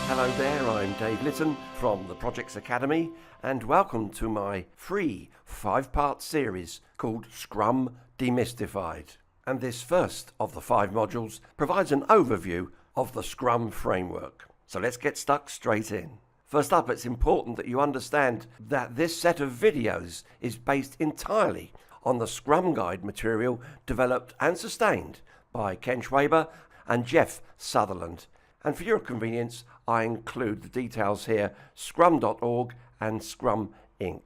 Hello there, I'm Dave Litton from the Projex Academy, and welcome to my free 5-part series called Scrum Demystified. And this first of the 5 modules provides an overview of the Scrum framework. So let's get stuck straight in. First up, it's important that you understand that this set of videos is based entirely on the Scrum Guide material developed and sustained by Ken Schwaber and Jeff Sutherland. And for your convenience, I include the details here, scrum.org and Scrum Inc.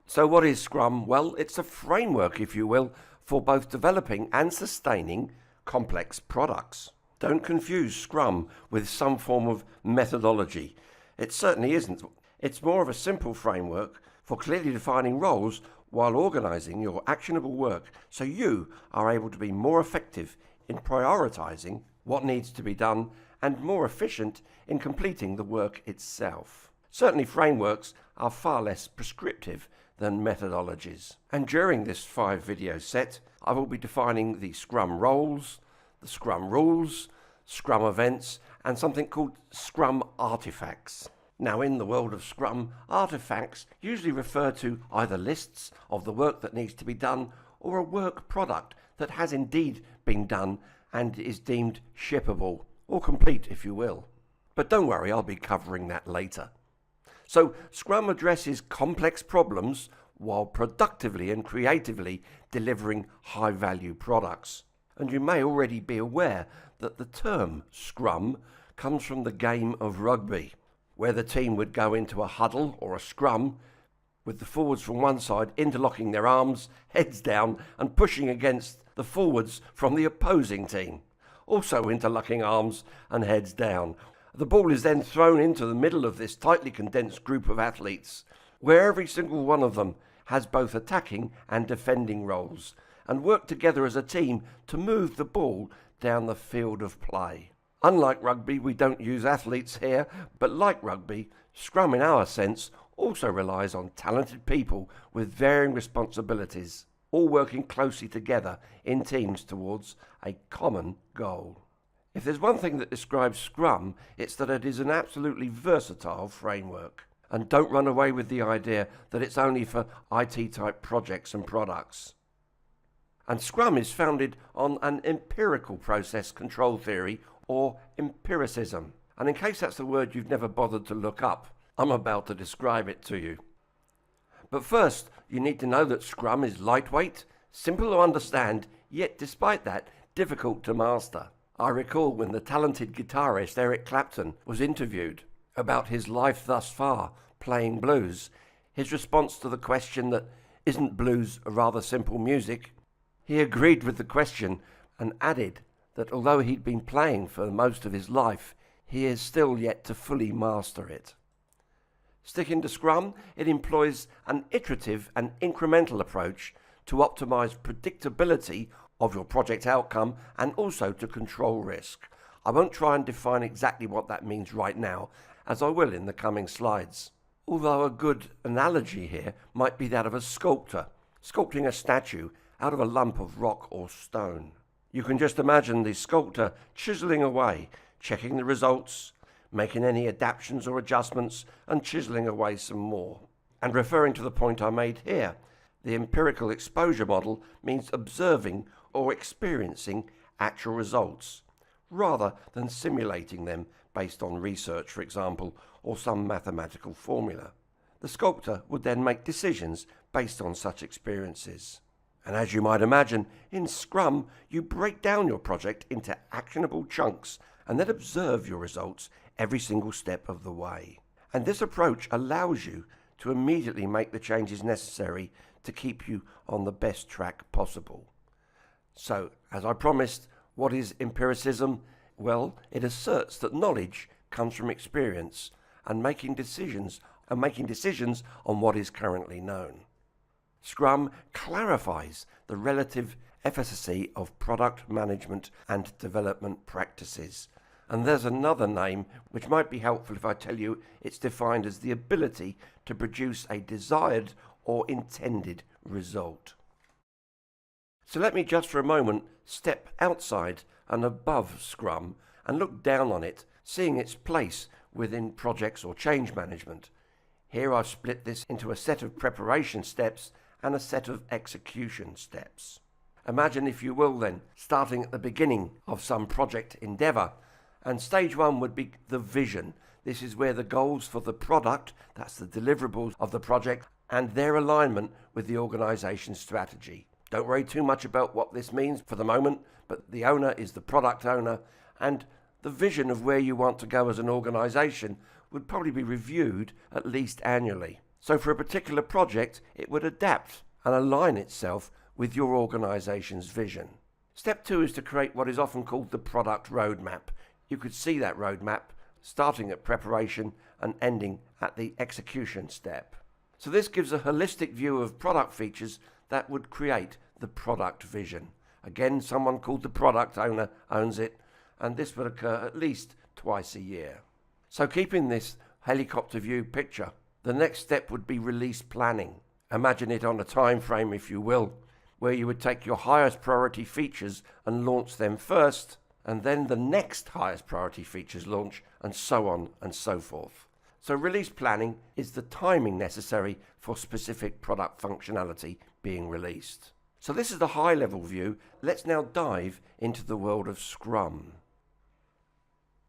So what is Scrum? Well, it's a framework, if you will, for both developing and sustaining complex products. Don't confuse Scrum with some form of methodology. It certainly isn't. It's more of a simple framework for clearly defining roles while organizing your actionable work so you are able to be more effective in prioritizing what needs to be done and more efficient in completing the work itself. Certainly frameworks are far less prescriptive than methodologies. And during this 5-video set, I will be defining the Scrum roles, the Scrum rules, Scrum events, and something called Scrum artifacts. Now, in the world of Scrum, artifacts usually refer to either lists of the work that needs to be done or a work product that has indeed been done and is deemed shippable, or complete, if you will. But don't worry, I'll be covering that later. So, Scrum addresses complex problems while productively and creatively delivering high-value products. And you may already be aware that the term Scrum comes from the game of rugby, where the team would go into a huddle or a scrum, with the forwards from one side interlocking their arms, heads down, and pushing against the forwards from the opposing team, also interlocking arms and heads down. The ball is then thrown into the middle of this tightly condensed group of athletes, where every single one of them has both attacking and defending roles, and work together as a team to move the ball down the field of play. Unlike rugby, we don't use athletes here, but like rugby, Scrum in our sense also relies on talented people with varying responsibilities, all working closely together in teams towards a common goal. If there's one thing that describes Scrum, it's that it is an absolutely versatile framework. And don't run away with the idea that it's only for IT-type projects and products. And Scrum is founded on an empirical process control theory, or empiricism. And in case that's the word you've never bothered to look up, I'm about to describe it to you. But first, you need to know that Scrum is lightweight, simple to understand, yet despite that, difficult to master. I recall when the talented guitarist Eric Clapton was interviewed about his life thus far playing blues, his response to the question that, isn't blues a rather simple music? He agreed with the question and added that although he'd been playing for most of his life, he is still yet to fully master it. Sticking to Scrum, it employs an iterative and incremental approach to optimize predictability of your project outcome and also to control risk. I won't try and define exactly what that means right now, as I will in the coming slides. Although a good analogy here might be that of a sculptor, sculpting a statue out of a lump of rock or stone. You can just imagine the sculptor chiseling away, checking the results, making any adaptations or adjustments, and chiseling away some more. And referring to the point I made here, the empirical exposure model means observing or experiencing actual results, rather than simulating them based on research, for example, or some mathematical formula. The sculptor would then make decisions based on such experiences. And as you might imagine, in Scrum, you break down your project into actionable chunks and then observe your results every single step of the way. And this approach allows you to immediately make the changes necessary to keep you on the best track possible. So, as I promised, what is empiricism? Well, it asserts that knowledge comes from experience and making decisions on what is currently known. Scrum clarifies the relative efficacy of product management and development practices. And there's another name which might be helpful if I tell you it's defined as the ability to produce a desired or intended result. So let me just for a moment step outside and above Scrum and look down on it, seeing its place within projects or change management. Here I've split this into a set of preparation steps and a set of execution steps. Imagine, if you will then, starting at the beginning of some project endeavour, and stage one would be the vision. This is where the goals for the product, that's the deliverables of the project, and their alignment with the organisation's strategy. Don't worry too much about what this means for the moment, but the owner is the product owner, and the vision of where you want to go as an organisation would probably be reviewed at least annually. So for a particular project, it would adapt and align itself with your organisation's vision. Step two is to create what is often called the product roadmap. You could see that roadmap starting at preparation and ending at the execution step. So this gives a holistic view of product features that would create the product vision. Again, someone called the product owner owns it, and this would occur at least twice a year. So keeping this helicopter view picture, the next step would be release planning. Imagine it on a time frame, if you will, where you would take your highest priority features and launch them first, and then the next highest priority features launch, and so on and so forth. So release planning is the timing necessary for specific product functionality being released. So this is the high level view. Let's now dive into the world of Scrum.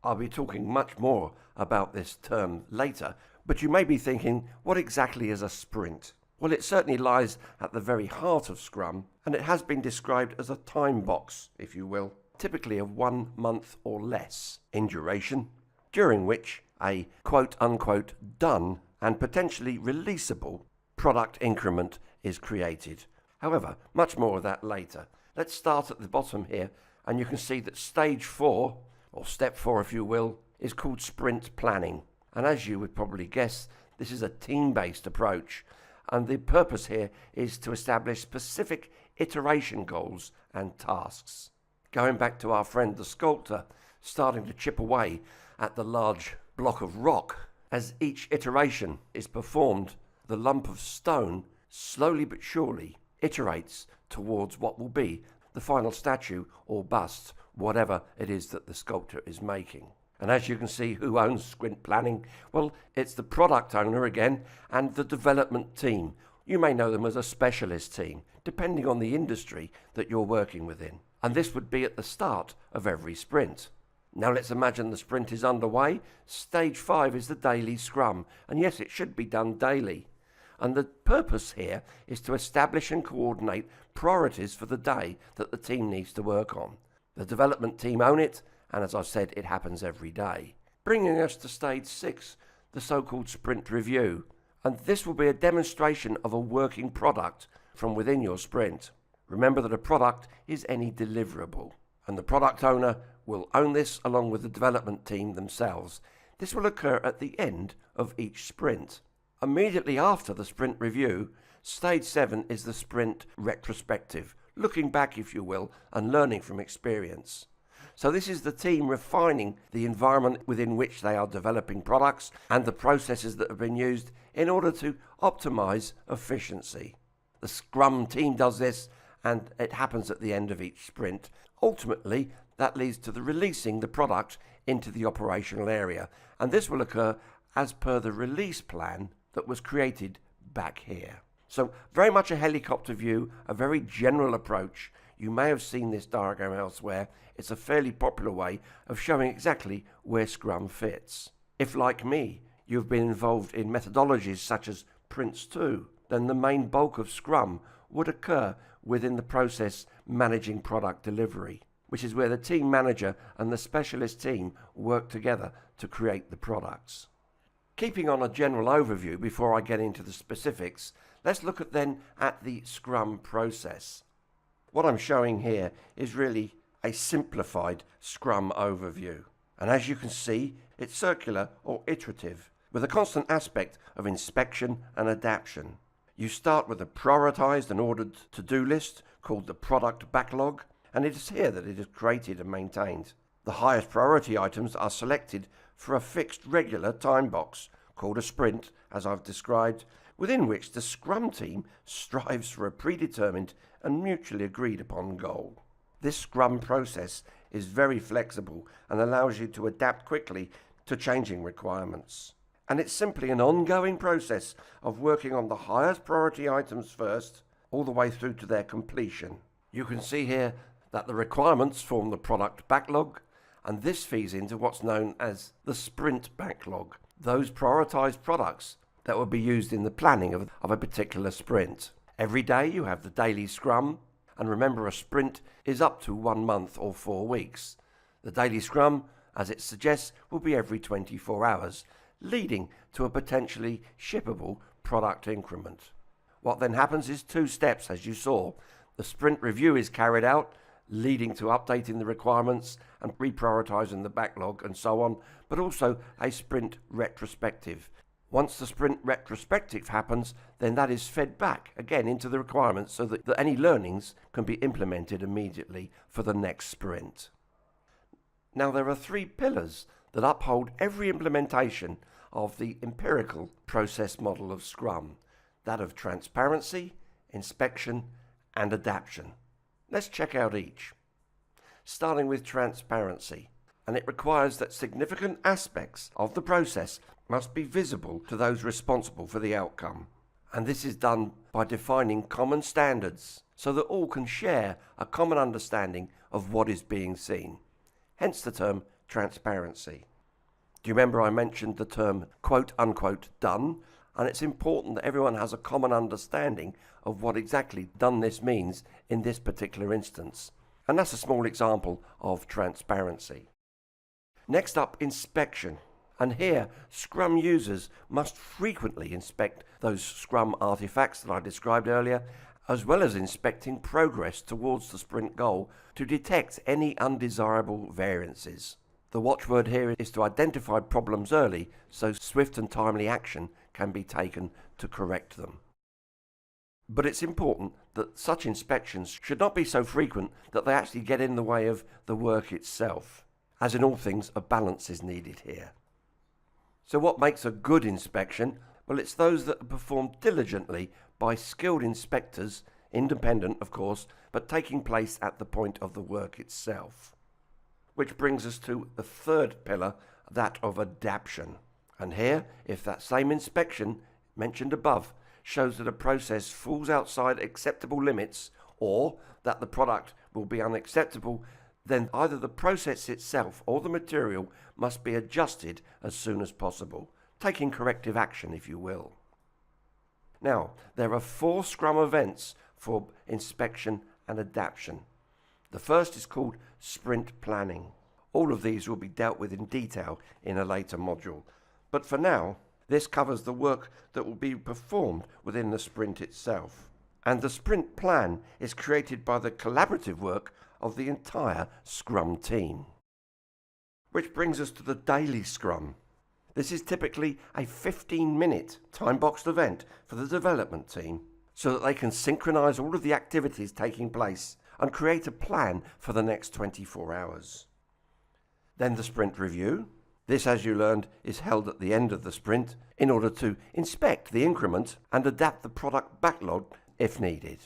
I'll be talking much more about this term later, but you may be thinking, what exactly is a sprint? Well, it certainly lies at the very heart of Scrum, and it has been described as a time box, if you will, typically of 1 month or less in duration, during which a quote-unquote done and potentially releasable product increment is created. However, much more of that later. Let's start at the bottom here, and you can see that stage 4, or step 4 if you will, is called sprint planning. And as you would probably guess, this is a team-based approach, and the purpose here is to establish specific iteration goals and tasks. Going back to our friend the sculptor, starting to chip away at the large block of rock. As each iteration is performed, the lump of stone, slowly but surely, iterates towards what will be the final statue or bust, whatever it is that the sculptor is making. And as you can see, who owns sprint planning? Well, it's the product owner again and the development team. You may know them as a specialist team, depending on the industry that you're working within. And this would be at the start of every sprint. Now let's imagine the sprint is underway. Stage 5 is the daily scrum. And yes, it should be done daily. And the purpose here is to establish and coordinate priorities for the day that the team needs to work on. The development team own it, and as I've said, it happens every day. Bringing us to stage 6, the so-called sprint review. And this will be a demonstration of a working product from within your sprint. Remember that a product is any deliverable, and the product owner will own this along with the development team themselves. This will occur at the end of each sprint. Immediately after the sprint review, stage 7 is the sprint retrospective, looking back, if you will, and learning from experience. So this is the team refining the environment within which they are developing products and the processes that have been used in order to optimize efficiency. The Scrum team does this, and it happens at the end of each sprint. Ultimately, that leads to the releasing the product into the operational area, and this will occur as per the release plan that was created back here. So very much a helicopter view, a very general approach. You may have seen this diagram elsewhere. It's a fairly popular way of showing exactly where Scrum fits. If, like me, you've been involved in methodologies such as Prince2, then the main bulk of Scrum would occur within the process managing product delivery, which is where the team manager and the specialist team work together to create the products. Keeping on a general overview before I get into the specifics, let's look then at the Scrum process. What I'm showing here is really a simplified Scrum overview. And as you can see, it's circular or iterative, with a constant aspect of inspection and adaptation. You start with a prioritized and ordered to-do list called the product backlog, and it is here that it is created and maintained. The highest priority items are selected for a fixed regular time box called a sprint, as I've described, within which the Scrum team strives for a predetermined and mutually agreed upon goal. This Scrum process is very flexible and allows you to adapt quickly to changing requirements. And it's simply an ongoing process of working on the highest priority items first, all the way through to their completion. You can see here that the requirements form the product backlog, and this feeds into what's known as the sprint backlog, those prioritized products that will be used in the planning of a particular sprint. Every day you have the daily scrum, and remember, a sprint is up to 1 month or 4 weeks. The daily scrum, as it suggests, will be every 24 hours, leading to a potentially shippable product increment. What then happens is 2 steps, as you saw. The sprint review is carried out, leading to updating the requirements and reprioritizing the backlog and so on, but also a sprint retrospective. Once the sprint retrospective happens, then that is fed back again into the requirements so that any learnings can be implemented immediately for the next sprint. Now, there are 3 pillars that uphold every implementation of the empirical process model of Scrum, that of transparency, inspection, and adaptation. Let's check out each. Starting with transparency, and it requires that significant aspects of the process must be visible to those responsible for the outcome. And this is done by defining common standards so that all can share a common understanding of what is being seen. Hence the term transparency. Do you remember I mentioned the term quote unquote done? And it's important that everyone has a common understanding of what exactly doneness means in this particular instance. And that's a small example of transparency. Next up, inspection. And here, Scrum users must frequently inspect those Scrum artifacts that I described earlier, as well as inspecting progress towards the sprint goal to detect any undesirable variances. The watchword here is to identify problems early so swift and timely action can be taken to correct them. But it's important that such inspections should not be so frequent that they actually get in the way of the work itself. As in all things, a balance is needed here. So what makes a good inspection? Well, it's those that are performed diligently by skilled inspectors, independent of course, but taking place at the point of the work itself. Which brings us to the 3rd pillar, that of adaptation. And here, if that same inspection mentioned above shows that a process falls outside acceptable limits or that the product will be unacceptable, then either the process itself or the material must be adjusted as soon as possible, taking corrective action, if you will. Now, there are 4 Scrum events for inspection and adaptation. The first is called sprint planning. All of these will be dealt with in detail in a later module. But for now, this covers the work that will be performed within the sprint itself. And the sprint plan is created by the collaborative work of the entire Scrum team. Which brings us to the daily Scrum. This is typically a 15-minute time-boxed event for the development team so that they can synchronize all of the activities taking place and create a plan for the next 24 hours. Then the sprint review. This, as you learned, is held at the end of the sprint in order to inspect the increment and adapt the product backlog if needed.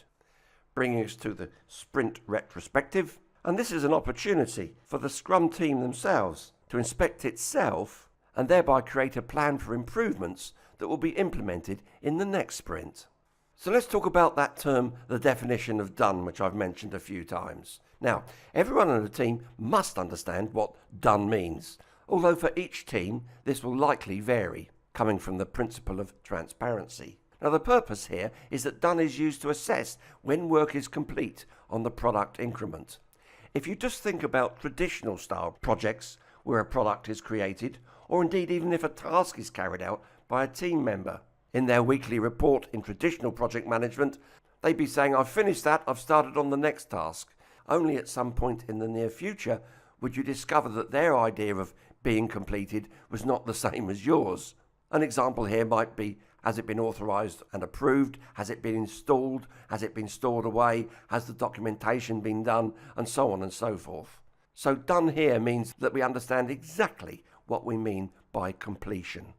Bringing us to the sprint retrospective, and this is an opportunity for the Scrum team themselves to inspect itself and thereby create a plan for improvements that will be implemented in the next sprint. So let's talk about that term, the definition of done, which I've mentioned a few times. Now, everyone on the team must understand what done means, although for each team this will likely vary, coming from the principle of transparency. Now, the purpose here is that done is used to assess when work is complete on the product increment. If you just think about traditional style projects where a product is created, or indeed even if a task is carried out by a team member, in their weekly report in traditional project management, they'd be saying, I've finished that, I've started on the next task. Only at some point in the near future would you discover that their idea of being completed was not the same as yours. An example here might be, has it been authorized and approved? Has it been installed? Has it been stored away? Has the documentation been done? And so on and so forth. So done here means that we understand exactly what we mean by completion.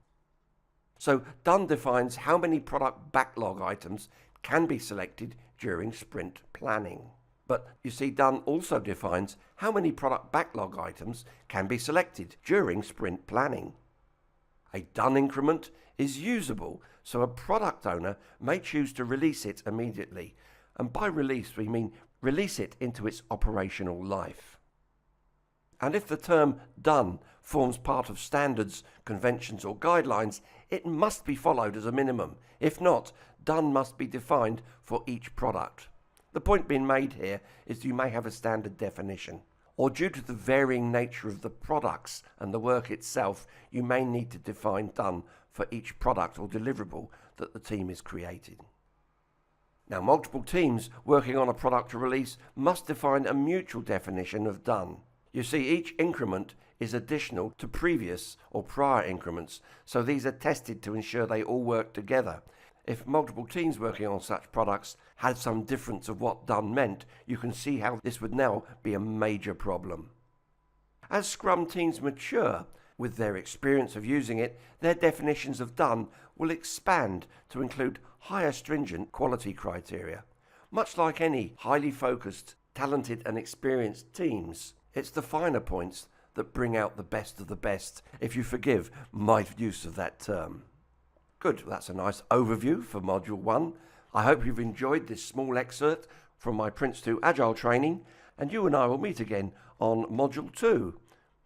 So done defines how many product backlog items can be selected during sprint planning. But you see, done also defines how many product backlog items can be selected during sprint planning. A done increment is usable, so a product owner may choose to release it immediately. And by release, we mean release it into its operational life. And if the term done forms part of standards, conventions or guidelines, it must be followed as a minimum. If not, done must be defined for each product. The point being made here is you may have a standard definition, or due to the varying nature of the products and the work itself, you may need to define done for each product or deliverable that the team is creating. Now, multiple teams working on a product release must define a mutual definition of done. You see, each increment is additional to previous or prior increments, so these are tested to ensure they all work together. If multiple teams working on such products had some difference of what done meant, you can see how this would now be a major problem. As Scrum teams mature with their experience of using it, their definitions of done will expand to include higher stringent quality criteria. Much like any highly focused, talented and experienced teams, it's the finer points that bring out the best of the best, if you forgive my use of that term. Good, that's a nice overview for Module 1. I hope you've enjoyed this small excerpt from my Prince 2 Agile training, and you and I will meet again on Module 2,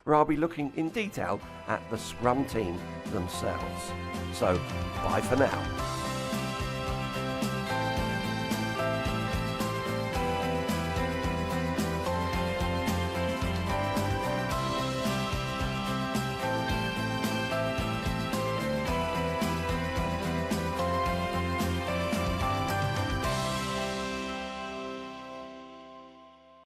where I'll be looking in detail at the Scrum team themselves. So, bye for now.